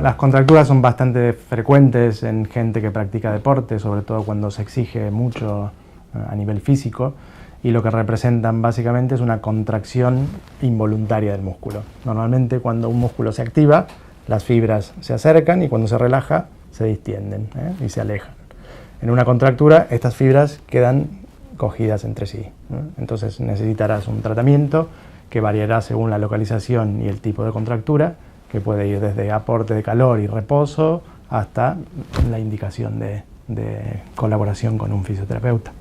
Las contracturas son bastante frecuentes en gente que practica deporte, sobre todo cuando se exige mucho a nivel físico, y lo que representan básicamente es una contracción involuntaria del músculo. Normalmente cuando un músculo se activa, las fibras se acercan y cuando se relaja se distienden y se alejan. En una contractura estas fibras quedan cogidas entre sí, entonces necesitarás un tratamiento que variará según la localización y el tipo de contractura, que puede ir desde aporte de calor y reposo hasta la indicación de colaboración con un fisioterapeuta.